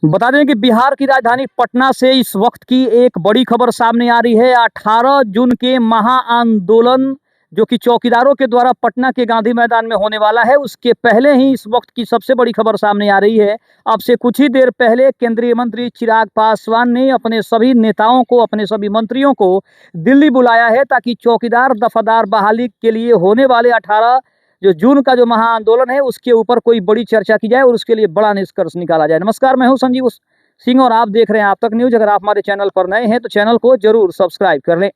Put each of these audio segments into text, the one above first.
बता दें कि बिहार की राजधानी पटना से इस वक्त की एक बड़ी खबर सामने आ रही है। 18 जून के महाआंदोलन जो कि चौकीदारों के द्वारा पटना के गांधी मैदान में होने वाला है, उसके पहले ही इस वक्त की सबसे बड़ी खबर सामने आ रही है। अब से कुछ ही देर पहले केंद्रीय मंत्री चिराग पासवान ने अपने सभी नेताओं को, अपने सभी मंत्रियों को दिल्ली बुलाया है ताकि चौकीदार दफादार बहाली के लिए होने वाले 18 जो जून का जो महाआंदोलन है उसके ऊपर कोई बड़ी चर्चा की जाए और उसके लिए बड़ा निष्कर्ष निकाला जाए। नमस्कार, मैं हूं संजीव सिंह और आप देख रहे हैं आप तक न्यूज। अगर आप हमारे चैनल पर नए हैं तो चैनल को जरूर सब्सक्राइब कर लें।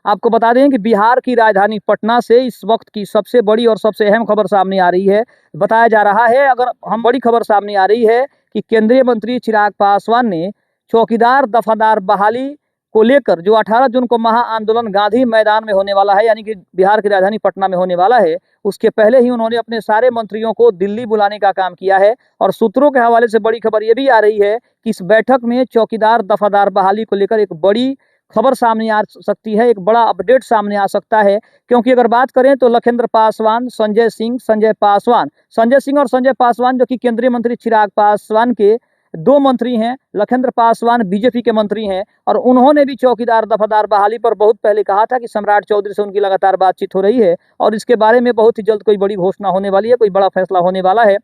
आपको बता दें कि बिहार की राजधानी पटना से इस वक्त की सबसे बड़ी और सबसे अहम खबर सामने आ रही है। बताया जा रहा है, अगर हम बड़ी खबर सामने आ रही है कि केंद्रीय मंत्री चिराग पासवान ने चौकीदार दफादार बहाली को लेकर जो 18 जून को महाआंदोलन गांधी मैदान में होने वाला है, यानी कि बिहार की राजधानी पटना में होने वाला है, उसके पहले ही उन्होंने अपने सारे मंत्रियों को दिल्ली बुलाने का काम किया है। और सूत्रों के हवाले से बड़ी खबर यह भी आ रही है कि इस बैठक में चौकीदार दफादार बहाली को लेकर एक बड़ी खबर सामने आ सकती है, एक बड़ा अपडेट सामने आ सकता है। क्योंकि अगर बात करें तो लखिंद्र पासवान, संजय सिंह और संजय पासवान जो कि केंद्रीय मंत्री चिराग पासवान के दो मंत्री हैं। लखिंद्र पासवान बीजेपी के मंत्री हैं और उन्होंने भी चौकीदार दफादार बहाली पर बहुत पहले कहा था कि सम्राट चौधरी से उनकी लगातार बातचीत हो रही है और इसके बारे में बहुत ही जल्द कोई बड़ी घोषणा होने वाली है, कोई बड़ा फैसला होने वाला है।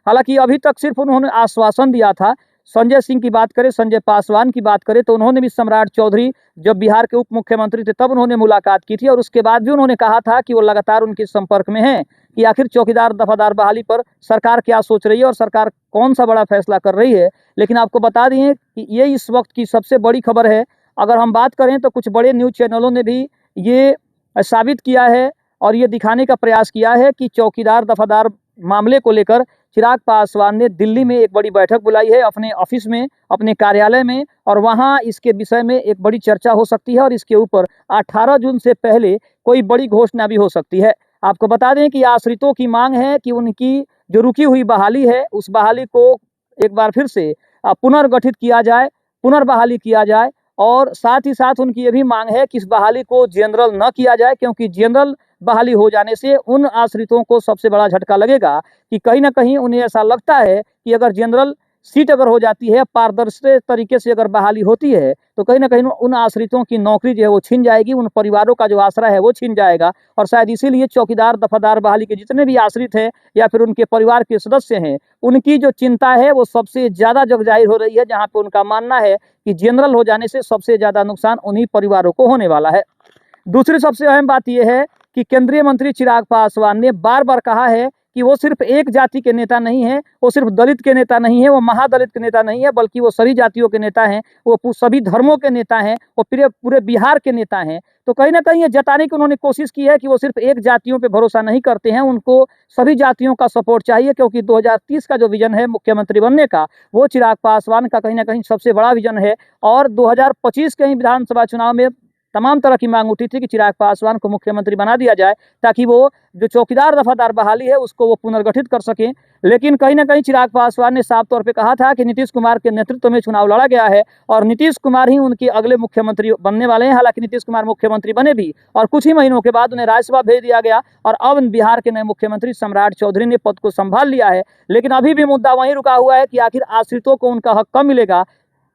हालांकि अभी तक सिर्फ उन्होंने आश्वासन दिया था। संजय सिंह की बात करें, संजय पासवान की बात करें तो उन्होंने भी सम्राट चौधरी जब बिहार के उप मुख्यमंत्री थे तब उन्होंने मुलाकात की थी और उसके बाद भी उन्होंने कहा था कि वो लगातार उनके संपर्क में हैं कि आखिर चौकीदार दफादार बहाली पर सरकार क्या सोच रही है और सरकार कौन सा बड़ा फैसला कर रही है। लेकिन आपको बता दें कि ये इस वक्त की सबसे बड़ी खबर है। अगर हम बात करें तो कुछ बड़े न्यूज़ चैनलों ने भी ये साबित किया है और ये दिखाने का प्रयास किया है कि चौकीदार दफादार मामले को लेकर चिराग पासवान ने दिल्ली में एक बड़ी बैठक बुलाई है अपने ऑफिस में, अपने कार्यालय में, और वहां इसके विषय में एक बड़ी चर्चा हो सकती है और इसके ऊपर 18 जून से पहले कोई बड़ी घोषणा भी हो सकती है। आपको बता दें कि आश्रितों की मांग है कि उनकी जो रुकी हुई बहाली है उस बहाली को एक बार फिर से पुनर्गठित किया जाए, पुनर्बहाली किया जाए। और साथ ही साथ उनकी ये भी मांग है कि इस बहाली को जनरल न किया जाए, क्योंकि जनरल बहाली हो जाने से उन आश्रितों को सबसे बड़ा झटका लगेगा कि कहीं ना कहीं उन्हें ऐसा लगता है कि अगर जनरल सीट अगर हो जाती है, पारदर्शी तरीके से अगर बहाली होती है तो कहीं ना कहीं उन आश्रितों की नौकरी जो है वो छिन जाएगी, उन परिवारों का जो आसरा है वो छिन जाएगा। और शायद इसीलिए चौकीदार दफादार बहाली के जितने भी आश्रित हैं या फिर उनके परिवार के सदस्य हैं, उनकी जो चिंता है वो सबसे ज़्यादा जग जाहिर हो रही है, जहाँ पे उनका मानना है कि जनरल हो जाने से सबसे ज़्यादा नुकसान उन्हीं परिवारों को होने वाला है। दूसरी सबसे अहम बात यह है कि केंद्रीय मंत्री चिराग पासवान ने बार बार कहा है कि वो सिर्फ एक जाति के नेता नहीं है, वो सिर्फ दलित के नेता नहीं है, वो महादलित के नेता नहीं है, बल्कि वो सभी जातियों के नेता हैं, वो सभी धर्मों के नेता हैं, वो पूरे पूरे बिहार के नेता हैं। तो कहीं ना कहीं ये जताने की उन्होंने कोशिश की है कि वो सिर्फ एक जातियों पे भरोसा नहीं करते हैं, उनको सभी जातियों का सपोर्ट चाहिए। क्योंकि 2030 का जो विजन है मुख्यमंत्री बनने का, वो चिराग पासवान का कहीं ना कहीं सबसे बड़ा विजन है। और 2025 के ही विधानसभा चुनाव में तमाम तरह की मांग उठी थी कि चिराग पासवान को मुख्यमंत्री बना दिया जाए ताकि वो जो चौकीदार दफादार बहाली है उसको वो पुनर्गठित कर सकें। लेकिन कहीं ना कहीं चिराग पासवान ने साफ तौर पे कहा था कि नीतीश कुमार के नेतृत्व में चुनाव लड़ा गया है और नीतीश कुमार ही उनके अगले मुख्यमंत्री बनने वाले हैं। हालांकि नीतीश कुमार मुख्यमंत्री बने भी और कुछ ही महीनों के बाद उन्हें राज्यसभा भेज दिया गया और अब बिहार के नए मुख्यमंत्री सम्राट चौधरी ने पद को संभाल लिया है। लेकिन अभी भी मुद्दा वहीं रुका हुआ है कि आखिर आश्रितों को उनका हक कब मिलेगा,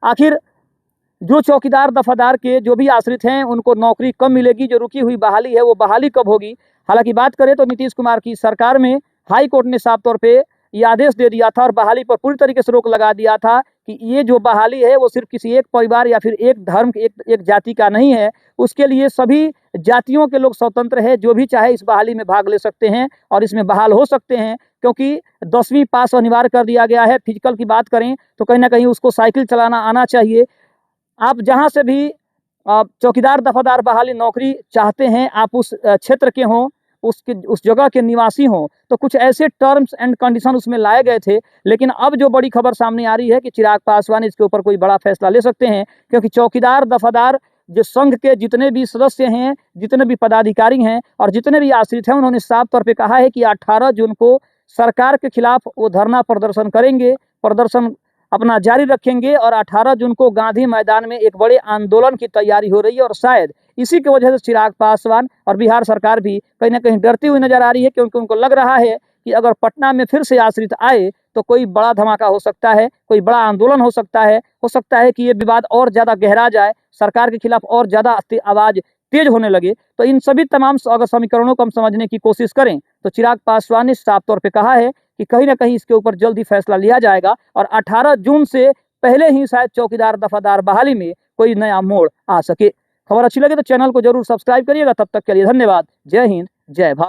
आखिर जो चौकीदार दफादार के जो भी आश्रित हैं उनको नौकरी कब मिलेगी, जो रुकी हुई बहाली है वो बहाली कब होगी। हालांकि बात करें तो नीतीश कुमार की सरकार में हाई कोर्ट ने साफ तौर पे ये आदेश दे दिया था और बहाली पर पूरी तरीके से रोक लगा दिया था कि ये जो बहाली है वो सिर्फ किसी एक परिवार या फिर एक धर्म एक जाति का नहीं है, उसके लिए सभी जातियों के लोग स्वतंत्र है, जो भी चाहे इस बहाली में भाग ले सकते हैं और इसमें बहाल हो सकते हैं। क्योंकि 10वीं पास अनिवार्य कर दिया गया है। फिजिकल की बात करें तो कहीं ना कहीं उसको साइकिल चलाना आना चाहिए। आप जहां से भी चौकीदार दफादार बहाली नौकरी चाहते हैं, आप उस क्षेत्र के हों, उस जगह के निवासी हों, तो कुछ ऐसे टर्म्स एंड कंडीशन उसमें लाए गए थे। लेकिन अब जो बड़ी खबर सामने आ रही है कि चिराग पासवान इसके ऊपर कोई बड़ा फैसला ले सकते हैं, क्योंकि चौकीदार दफादार जो संघ के जितने भी सदस्य हैं, जितने भी पदाधिकारी हैं और जितने भी आश्रित हैं, उन्होंने साफ तौर पर कहा है कि 18 जून को सरकार के खिलाफ वो धरना प्रदर्शन करेंगे, प्रदर्शन अपना जारी रखेंगे और 18 जून को गांधी मैदान में एक बड़े आंदोलन की तैयारी हो रही है। और शायद इसी की वजह से चिराग पासवान और बिहार सरकार भी कहीं ना कहीं डरती हुई नजर आ रही है, क्योंकि उनको लग रहा है कि अगर पटना में फिर से आश्रित आए तो कोई बड़ा धमाका हो सकता है, कोई बड़ा आंदोलन हो सकता है कि ये विवाद और ज़्यादा गहरा जाए, सरकार के खिलाफ और ज़्यादा आवाज़ तेज होने लगे। तो इन सभी तमाम अगर समीकरणों को हम समझने की कोशिश करें तो चिराग पासवान ने साफ तौर पे कहा है कि कहीं ना कहीं इसके ऊपर जल्दी फैसला लिया जाएगा और 18 जून से पहले ही शायद चौकीदार दफादार बहाली में कोई नया मोड़ आ सके। खबर अच्छी लगे तो चैनल को जरूर सब्सक्राइब करिएगा। तब तक के लिए धन्यवाद। जय हिंद, जय भारत।